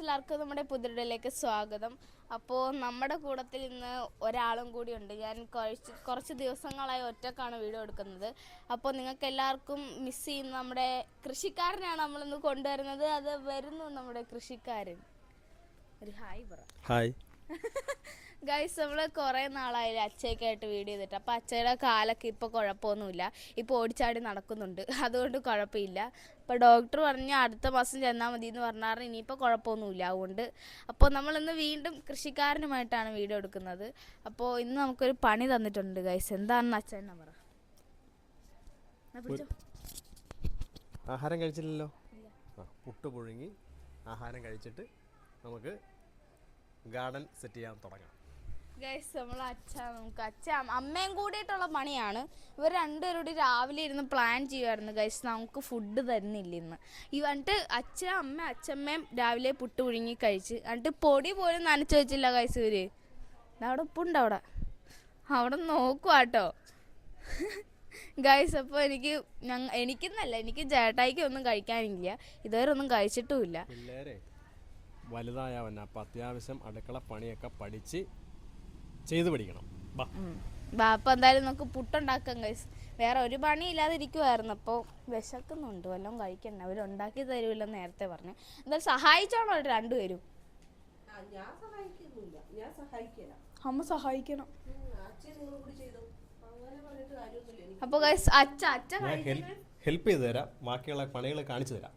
എല്ലാവർക്കും നമ്മുടെ പുതിയയിലേക്ക് സ്വാഗതം. അപ്പോൾ നമ്മുടെ കൂട്ടത്തിൽ ഇന്ന് ഒരാളും കൂടി ഉണ്ട്. ഞാൻ കുറച്ച് ദിവസങ്ങളായി ഒറ്റക്കാണ് വീഡിയോ എടുക്കുന്നത്. അപ്പോൾ നിങ്ങൾക്ക് എല്ലാവർക്കും മിസ് ചെയ്യുന്ന നമ്മുടെ കൃഷിക്കാരനാണ് നമ്മളിന്ന് കൊണ്ടുവരുന്നത്. അത് വരുന്നു നമ്മുടെ കൃഷിക്കാരൻ. ഒരു ഹായ് പറ. ഹായ് ഗൈസ്, നമ്മൾ കുറേ നാളായില്ല അച്ഛയ്ക്കായിട്ട് വീഡിയോ ചെയ്തിട്ട്. അപ്പോൾ അച്ഛയുടെ കാലൊക്കെ ഇപ്പോൾ കുഴപ്പമൊന്നുമില്ല, ഇപ്പോൾ ഓടിച്ചാടി നടക്കുന്നുണ്ട്, അതുകൊണ്ട് കുഴപ്പമില്ല. അപ്പോൾ ഡോക്ടർ പറഞ്ഞ് അടുത്ത മാസം ചെന്നാൽ മതി എന്ന് പറഞ്ഞാൽ ഇനിയിപ്പോൾ കുഴപ്പമൊന്നുമില്ല. അതുകൊണ്ട് അപ്പോൾ നമ്മളിന്ന് വീണ്ടും കൃഷിക്കാരനുമായിട്ടാണ് വീഡിയോ എടുക്കുന്നത്. അപ്പോൾ ഇന്ന് നമുക്കൊരു പണി തന്നിട്ടുണ്ട് ഗൈസ്. എന്താണെന്ന് അച്ഛൻ പറ. ആഹാരം കഴിച്ചില്ലല്ലോ. പുട്ട് പുഴുങ്ങി ആഹാരം കഴിച്ചിട്ട് നമുക്ക് ഗാർഡൻ സെറ്റ് ചെയ്യാൻ തുടങ്ങാം. ഗൈസ്, നമ്മൾ അമ്മയും കൂടിയിട്ടുള്ള പണിയാണ്. ഇവർ രണ്ടുപേരും കൂടി രാവിലെ ഇരുന്ന് പ്ലാൻ ചെയ്യുമായിരുന്നു. ഗൈസ്, നമുക്ക് ഫുഡ് തരുന്നില്ല ഇന്ന്. എന്നിട്ട് അച്ഛമ്മയും രാവിലെ പുട്ട് പുഴുങ്ങി കഴിച്ച്, എന്നിട്ട് പൊടി പോലും നനച്ച് വെച്ചില്ല ഗൈസ് ഇവര്. അവിടെ ഉപ്പുണ്ട്, അവിടെ നോക്കുവാട്ടോ ഗൈസ്. അപ്പോൾ എനിക്കെന്നല്ല, എനിക്ക് ചേട്ടായിക്ക് ഒന്നും കഴിക്കാനില്ല, ഇതുവരെ ഒന്നും കഴിച്ചിട്ടുമില്ല. പിള്ളേരെ വലുതായവൻ അപ്പം അത്യാവശ്യം അടുക്കള പണിയൊക്കെ പഠിച്ച് ചെയ്ത് പഠിക്കണം. അപ്പം എന്തായാലും നമുക്ക് പുട്ടുണ്ടാക്കാം ഗൈസ്. വേറെ ഒരു പണി ഇല്ലാതിരിക്കുമായിരുന്നു. അപ്പോൾ വിശക്കുന്നുണ്ട്, വല്ലതും കഴിക്കണ്ട. അവരുണ്ടാക്കി തരുമില്ലെന്ന് നേരത്തെ പറഞ്ഞു. എന്തായാലും സഹായിച്ചോണോ രണ്ടുപേരും? അമ്മ സഹായിക്കണം. അപ്പോൾ ഗൈസ് അച്ഛൻ ഹെൽപ്പ് ചെയ്ത് തരാം, ബാക്കിയുള്ള പണികൾ കാണിച്ചു തരാം.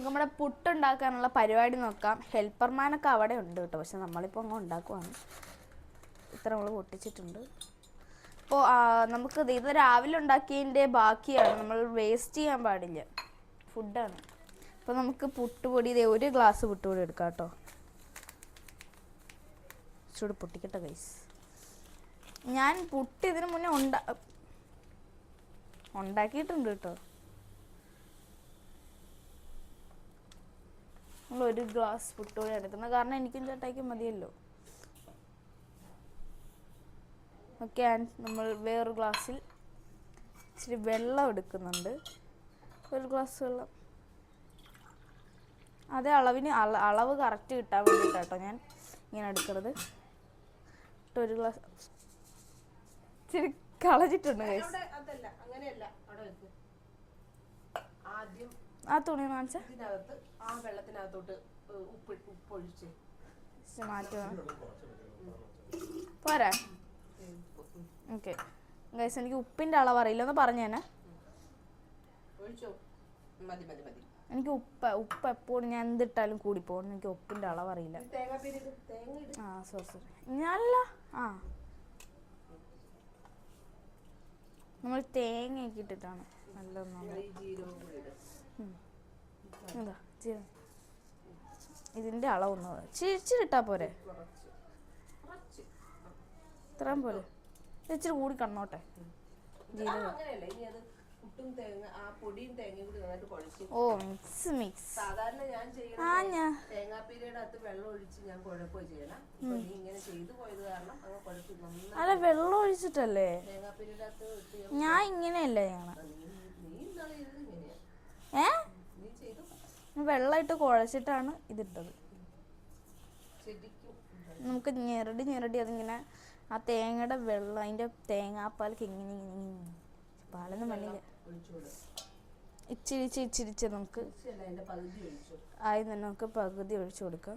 നമ്മുടെ പുട്ടുണ്ടാക്കാനുള്ള പരിപാടി നോക്കാം. ഹെൽപ്പർമാനൊക്കെ അവിടെ ഉണ്ട് കേട്ടോ, പക്ഷെ നമ്മളിപ്പോൾ അങ്ങ് ഉണ്ടാക്കുവാണ്. ഇത്ര നമ്മൾ പൊട്ടിച്ചിട്ടുണ്ട്. അപ്പോൾ നമുക്ക് ഇത് രാവിലെ ഉണ്ടാക്കിയതിൻ്റെ ബാക്കിയാണ്, നമ്മൾ വേസ്റ്റ് ചെയ്യാൻ പാടില്ല, ഫുഡാണ്. അപ്പോൾ നമുക്ക് പുട്ടുപൊടി, ഒരു ഗ്ലാസ് പുട്ടുപൊടി എടുക്കാം കേട്ടോ. ചൂട് പൊട്ടിക്കട്ടെ ഗൈസ്. ഞാൻ പുട്ട് ഇതിന് മുന്നേ ഉണ്ടാക്കിയിട്ടുണ്ട് കേട്ടോ. നമ്മൾ ഒരു ഗ്ലാസ് പുട്ടുപൊടി എടുക്കുന്നത്, കാരണം എനിക്കും ചേട്ടായിക്കും മതിയല്ലോ. ഓക്കെ, നമ്മൾ വേറൊരു ഗ്ലാസ്സിൽ ഇച്ചിരി വെള്ളം എടുക്കുന്നുണ്ട്. ഒരു ഗ്ലാസ് വെള്ളം, അതേ അളവിന് അളവ് കറക്റ്റ് കിട്ടാൻ വേണ്ടിയിട്ടാട്ടോ ഞാൻ ഇങ്ങനെ എടുക്കുന്നത്. ഒരു ഗ്ലാസ് ഇച്ചിരി കളഞ്ഞിട്ടുണ്ട് ഗൈസ്. ആ തുണി കാണിച്ച പോരാ. ഓക്കെ ഗൈസ്, എനിക്ക് ഉപ്പിന്റെ അളവ് അറിയില്ല, ഒന്ന് പറഞ്ഞു തന്നെ. എനിക്ക് ഉപ്പ് എപ്പോഴും ഞാൻ എന്തിട്ടാലും കൂടിപ്പോകും. എനിക്ക് ഉപ്പിന്റെ അളവ് അറിയില്ല. സോറി ഞാനല്ല. നമ്മൾ തേങ്ങയൊക്കെ ഇട്ടിട്ടാണ് നല്ലൊന്നും. എന്താ ഇതിന്റെ അളവൊന്ന് ഇച്ചിരിട്ടാ പോരെ? ഇത്രയും പോലെ ഇച്ചിരി കൂടി കണ്ണോട്ടെ. ഓ മിക്സ്. അല്ല, വെള്ളം ഒഴിച്ചിട്ടല്ലേ? ഞാൻ ഇങ്ങനെയല്ലേ വെള്ളമായിട്ട് കുഴച്ചിട്ടാണ് ഇതിട്ടത്. നമുക്ക് ഞെരടി അതിങ്ങനെ ആ തേങ്ങയുടെ വെള്ളം, അതിന്റെ തേങ്ങാപ്പാലൊക്കെ ഇങ്ങനെ പാലൊന്നും വേണ്ടില്ല, ഇച്ചിരിച്ച് നമുക്ക് ആയി തന്നെ നമുക്ക് പകുതി ഒഴിച്ചു കൊടുക്കാം.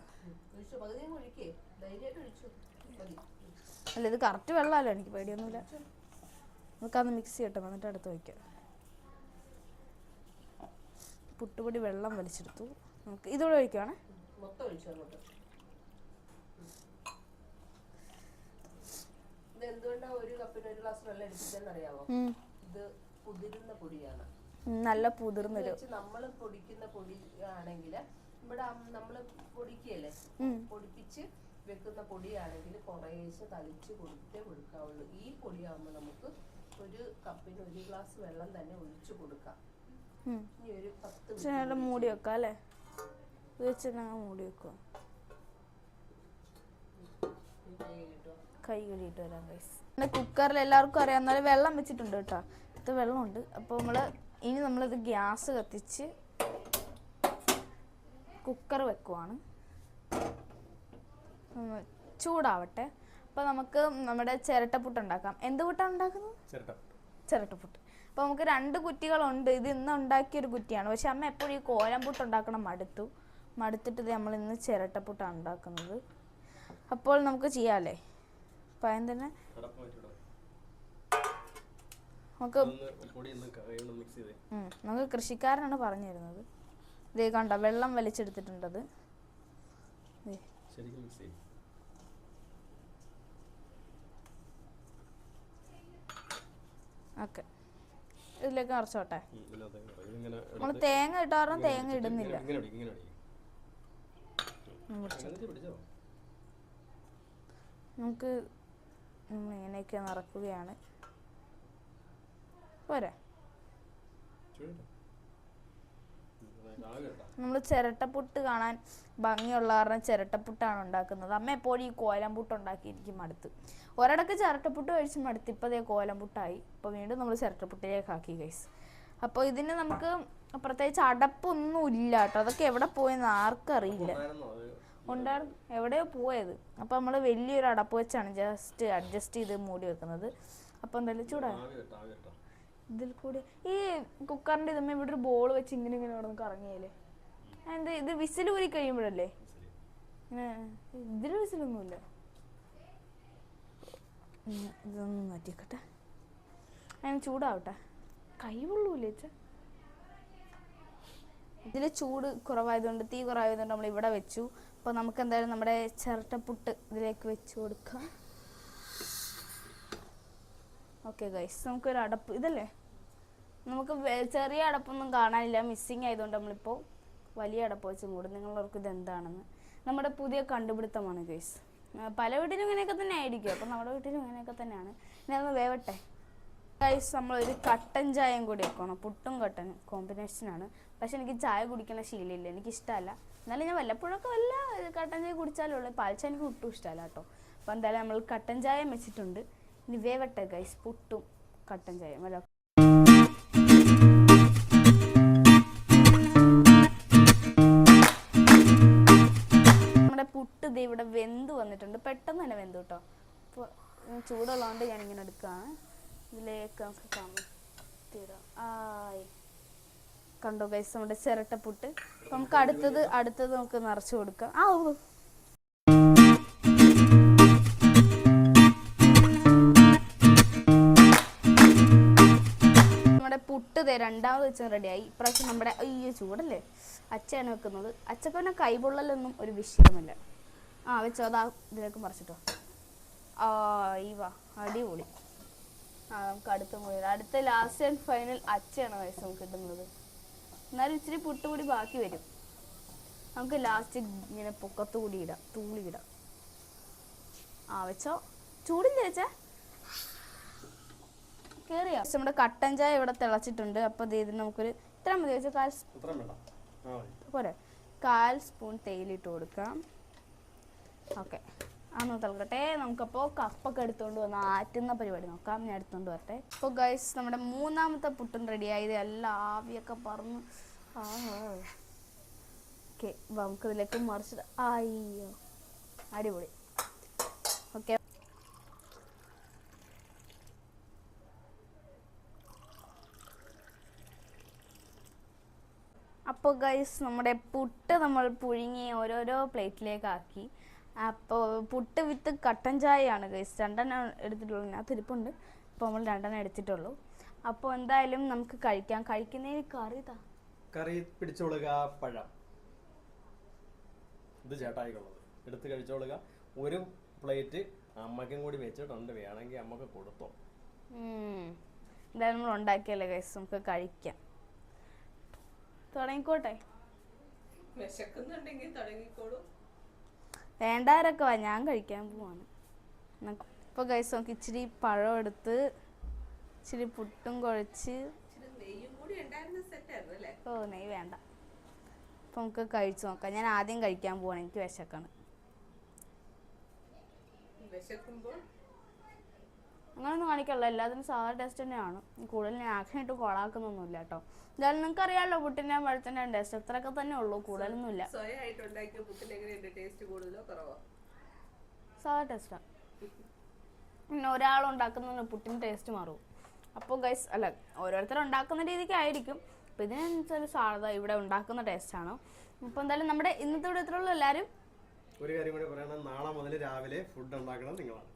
അല്ല, ഇത് കറക്റ്റ് വെള്ളമല്ലോ, എനിക്ക് പേടിയൊന്നുമില്ല. നമുക്കത് മിക്സ് ചെയ്യട്ടെ, എന്നിട്ട് അടുത്ത് വയ്ക്കാം. പുട്ടുപൊടി വെള്ളം വലിച്ചെടുത്തു. നമുക്ക് ഇതോടെ ഒഴിക്കുവാണേ. നല്ല കുതിർന്ന നമ്മള് പൊടിക്കുന്ന പൊടി ആണെങ്കിൽ ഇവിടെ നമ്മള് പൊടിക്കല്ലേ, പൊടിപ്പിച്ച് വെക്കുന്ന പൊടിയാണെങ്കിൽ കുറേശ്ശെ തളിച്ച് കൊടുക്കാവുള്ളൂ. ഈ പൊടിയാകുമ്പോൾ നമുക്ക് ഒരു കപ്പിന് ഒരു ഗ്ലാസ് വെള്ളം തന്നെ ഒഴിച്ചു കൊടുക്കാം. മൂടി വെക്കാം അല്ലേ? മൂടി വെക്കുക. കൈ കഴുകിയിട്ട് വരാം ഗൈസ്. പിന്നെ കുക്കറിൽ എല്ലാവർക്കും അറിയാം, എന്നാലും വെള്ളം വെച്ചിട്ടുണ്ട് കേട്ടോ. ഇത് വെള്ളമുണ്ട്. അപ്പോൾ ഇനി നമ്മളിത് ഗ്യാസ് കത്തിച്ച് കുക്കർ വെക്കുവാണ്. ചൂടാവട്ടെ. അപ്പോൾ നമുക്ക് നമ്മുടെ ചിരട്ടപ്പുട്ട് ഉണ്ടാക്കാം. എന്ത് പുട്ടാണ് ഉണ്ടാക്കുന്നത്? ചിരട്ടപ്പുട്ട്. അപ്പോൾ നമുക്ക് 2 കുറ്റികളുണ്ട്. ഇത് ഇന്ന് ഉണ്ടാക്കിയൊരു കുറ്റിയാണ്. പക്ഷെ അമ്മ എപ്പോഴും ഈ കോലംപുട്ട് ഉണ്ടാക്കണം മടുത്തിട്ട് ഇത് നമ്മൾ ഇന്ന് ചിരട്ടപ്പുട്ടാണ് ഉണ്ടാക്കുന്നത്. അപ്പോൾ നമുക്ക് ചെയ്യാമല്ലേ? അപ്പം അതിന് തന്നെ നമുക്ക് കൃഷിക്കാരനാണ് പറഞ്ഞു തരുന്നത്. ഇതേ കണ്ട വെള്ളം വലിച്ചെടുത്തിട്ടുണ്ടത്. ഓക്കെ, ഇതിലേക്ക് നിറച്ചോട്ടെ. നമ്മൾ തേങ്ങ ഇട്ടാറും തേങ്ങ ഇടുന്നില്ല. നമുക്ക് ഇങ്ങനെയൊക്കെ നിറക്കുകയാണ്. പോരെ, നമ്മൾ ചിരട്ടപ്പുട്ട് കാണാൻ ഭംഗിയുള്ള കാരണം ചിരട്ടപ്പുട്ടാണ് ഉണ്ടാക്കുന്നത്. അമ്മ എപ്പോഴും ഈ കോലംപുട്ട് ഉണ്ടാക്കി എനിക്ക് മടുത്ത്. ഒരിടക്ക് ചിരട്ടപ്പുട്ട് കഴിച്ച് മടുത്ത്. ഇപ്പോൾ അതേ കോലംപുട്ടായി. ഇപ്പോൾ വീണ്ടും നമ്മൾ ചിരട്ടപ്പുട്ടിലേക്ക് ആക്കി ഗൈസ്. അപ്പോൾ ഇതിന് നമുക്ക് പ്രത്യേകിച്ച് അടപ്പൊന്നും ഇല്ല കേട്ടോ. അതൊക്കെ എവിടെ പോയെന്ന് ആർക്കറിയില്ല. ഉണ്ടായിരുന്നു, എവിടെയോ പോയത്. അപ്പോൾ നമ്മൾ വലിയൊരു അടപ്പ് വെച്ചാണ് ജസ്റ്റ് അഡ്ജസ്റ്റ് ചെയ്ത് മൂടി വെക്കുന്നത്. അപ്പോൾ എന്തായാലും ചൂടായി ഇതിൽ കൂടി ഈ കുക്കറിൻ്റെ ഇതുമ്മ ഇവിടെ ഒരു ബോൾ വെച്ച് ഇങ്ങനെ കിടന്ന് കറങ്ങിയല്ലേ. എന്താ ഇത് വിസിൽ ഊരി കഴിയുമ്പോഴല്ലേ? ഇതിൽ വിസിലൊന്നുമില്ല. ഇതൊന്നും മാറ്റിക്കട്ടെ, അതിന് ചൂടാവട്ടെ. കൈ പൊള്ളൂല്ലേ ചേച്ചാ? ഇതിൽ ചൂട് കുറവായതുകൊണ്ട്, തീ കുറവായതുകൊണ്ട് നമ്മൾ ഇവിടെ വെച്ചു. അപ്പോൾ നമുക്ക് എന്തായാലും നമ്മുടെ ചിരട്ടപ്പുട്ട് ഇതിലേക്ക് വെച്ച് കൊടുക്കാം. ഓക്കെ ഗൈസ്, നമുക്കൊരു അടപ്പ് ഇതല്ലേ, നമുക്ക് ചെറിയ അടപ്പൊന്നും കാണാനില്ല, മിസ്സിങ് ആയതുകൊണ്ട് നമ്മളിപ്പോൾ വലിയ അടപ്പ് വെച്ച് കൂടും. നിങ്ങളവർക്ക് ഇതെന്താണെന്ന് നമ്മുടെ പുതിയ കണ്ടുപിടുത്തമാണ് ഗൈസ്. പല വീട്ടിലും ഇങ്ങനെയൊക്കെ തന്നെ ആയിരിക്കും. അപ്പം നമ്മുടെ വീട്ടിലും ഇങ്ങനെയൊക്കെ തന്നെയാണ്. ഇനി അതൊന്ന് വേവട്ടെ ഗൈസ്. നമ്മളൊരു കട്ടൻ ചായയും കൂടി വെക്കണം. പുട്ടും കട്ടനും കോമ്പിനേഷനാണ്. പക്ഷെ എനിക്ക് ചായ കുടിക്കണ ശീലമില്ല, എനിക്കിഷ്ടമല്ല. എന്നാലും ഞാൻ വല്ലപ്പോഴൊക്കെ കട്ടൻ ചായ കുടിച്ചാലുള്ളൂ. പാൽച്ചായ എനിക്ക് ഒട്ടും ഇഷ്ടമല്ല കേട്ടോ. അപ്പോൾ എന്തായാലും നമ്മൾ കട്ടൻ ചായയും വെച്ചിട്ടുണ്ട്. ഇനി വേവട്ടെ ഗൈസ്, പുട്ടും കട്ടൻ ചായയും. വല്ല നമ്മുടെ പുട്ട് ഇത് ഇവിടെ വെന്ത് വന്നിട്ടുണ്ട്. പെട്ടെന്ന് തന്നെ വെന്തു കേട്ടോ. അപ്പോൾ ചൂടുള്ളതുകൊണ്ട് ഞാനിങ്ങനെ എടുക്കുകയാണ്. ഇതിലേക്ക് നമുക്ക് കാണാം. ആയി കണ്ടോ ഗൈസ് നമ്മുടെ ചിരട്ടപ്പുട്ട്. അപ്പം നമുക്ക് അടുത്തത് നമുക്ക് നിറച്ച് കൊടുക്കാം. നമ്മുടെ പുട്ട് രണ്ടാമത് വെച്ച് റെഡിയായി. ഇപ്രാവശ്യം നമ്മുടെ ചൂടല്ലേ, അച്ചയാണ് വെക്കുന്നത്. അച്ചക്ക് പിന്നെ കൈപൊള്ളലൊന്നും ഒരു വിഷയമല്ല. വെച്ചോ, അതാ ഇതിലേക്ക് മറിച്ചിട്ടോ. വാ അടിപൊളി. നമുക്ക് അടുത്ത ലാസ്റ്റ് ആൻഡ് ഫൈനൽ അച്ചയാണ് ഗൈസ് നമുക്ക് കിട്ടുന്നത്. എന്നാലും ഇച്ചിരി പുട്ട് കൂടി ബാക്കി വരും. നമുക്ക് ലാസ്റ്റ് ഇങ്ങനെ പൊക്കത്തു കൂടി ഇടാം, തൂളി ഇടാം. വെച്ചോ, ചൂടില്ല ചേച്ചാ, കേറിയോ? നമ്മുടെ കട്ടൻ ചായ ഇവിടെ തിളച്ചിട്ടുണ്ട്. അപ്പോൾ ഇതിന് നമുക്കൊരു ഇത്ര മതി വെച്ചാൽ പോരെ, 1/4 സ്പൂൺ തേയിലിട്ട് കൊടുക്കാം. ഓക്കെ, അന്ന് തിളക്കട്ടെ. നമുക്കപ്പോൾ കപ്പൊക്കെ എടുത്തുകൊണ്ട് വന്ന് ആറ്റുന്ന പരിപാടി നോക്കാം. ഞാൻ എടുത്തുകൊണ്ട് വരട്ടെ. അപ്പോൾ ഗൈസ് നമ്മുടെ 3ാമത്തെ പുട്ടും റെഡിയായത്. എല്ലാം ആവിയൊക്കെ പറന്ന് ഓക്കെ, നമുക്കിതിലേക്ക് മറിച്ചിട്ട് അയ്യോ അടിപൊളി. ഓക്കെ, അപ്പോൾ ഗൈസ് നമ്മുടെ പുട്ട് നമ്മൾ പുഴുങ്ങി ഓരോരോ പ്ലേറ്റിലേക്കാക്കി. അപ്പോൾ പുട്ട് വിത്ത് കട്ടൻ ചായയാണ് ഗൈസ്. 2 എടുത്തിട്ടുള്ളൂ, ഞാൻ തിരിപ്പുണ്ട്. അപ്പോൾ നമ്മൾ 2 എടുത്തിട്ടുള്ളൂ. അപ്പോൾ എന്തായാലും നമുക്ക് കഴിക്കാം. കഴിക്കുന്നതിന് കറി പിടിച്ചോളുക. പഴം ഇത് ചേട്ടായിക്കുള്ളത് എടുത്ത് കഴിച്ചോളുക. ഒരു പ്ലേറ്റ് അമ്മയ്ക്കും കൂടി വെച്ചിട്ടുണ്ട്, വേണമെങ്കിൽ അമ്മക്ക് കൊടുത്തോ. എന്തായാലും നമ്മൾ ഉണ്ടാക്കിയല്ലേ ഗൈസ്, നമുക്ക് കഴിക്കാം. തുടങ്ങിക്കോട്ടെ, വേണ്ടവരൊക്കെ വാ, ഞാൻ കഴിക്കാൻ പോവാണ്. ഇപ്പോൾ ഗൈസ് നമുക്ക് ഇച്ചിരി പഴം എടുത്ത് ഇച്ചിരി പുട്ടും കുഴച്ച്. നെയ്യ് വേണ്ട. അപ്പോൾ നമുക്ക് കഴിച്ചു നോക്കാം. ഞാൻ ആദ്യം കഴിക്കാൻ പോവാണ്, എനിക്ക് വിശക്കാണ്. അങ്ങനെയൊന്നും കാണിക്കല്ല, എല്ലാത്തിനും സാധാ ടേസ്റ്റ് തന്നെയാണ്. കൂടുതൽ ഞാൻ ആക്ഷൻ ഇട്ട് കൊളാക്കുന്നൊന്നുമില്ല കേട്ടോ. എന്തായാലും നിങ്ങൾക്ക് അറിയാമല്ലോ പുട്ടിൻ്റെ പഴത്തിൻ്റെ ടേസ്റ്റ് അത്രയൊക്കെ തന്നെ ഉള്ളൂ, കൂടുതലൊന്നുമില്ല. സ്വയമായിട്ട് ഉണ്ടാക്കിയ പുട്ടിന് എങ്ങനെയുണ്ട്? ടേസ്റ്റ് കൂടുതലോ കുറവോ? സാധാ ടേസ്റ്റാണ്. പിന്നെ ഒരാളുണ്ടാക്കുന്ന പുട്ടിന് ടേസ്റ്റ് മാറും. അപ്പോൾ ഗൈസ് അല്ല, ഓരോരുത്തരും ഉണ്ടാക്കുന്ന രീതിക്കായിരിക്കും. അപ്പോൾ ഇതിനനുസരിച്ച് സാധാ ഇവിടെ ഉണ്ടാക്കുന്ന ടേസ്റ്റാണ്. അപ്പോൾ എന്തായാലും നമ്മുടെ ഇന്നത്തെ ഇവിടെ എത്രയുള്ളൂ. എല്ലാവരും ഒരു കാര്യം കൂടി പറയണം, നാളെ മുതൽ രാവിലെ ഫുഡ് ഉണ്ടാക്കണം നിങ്ങളാണ്.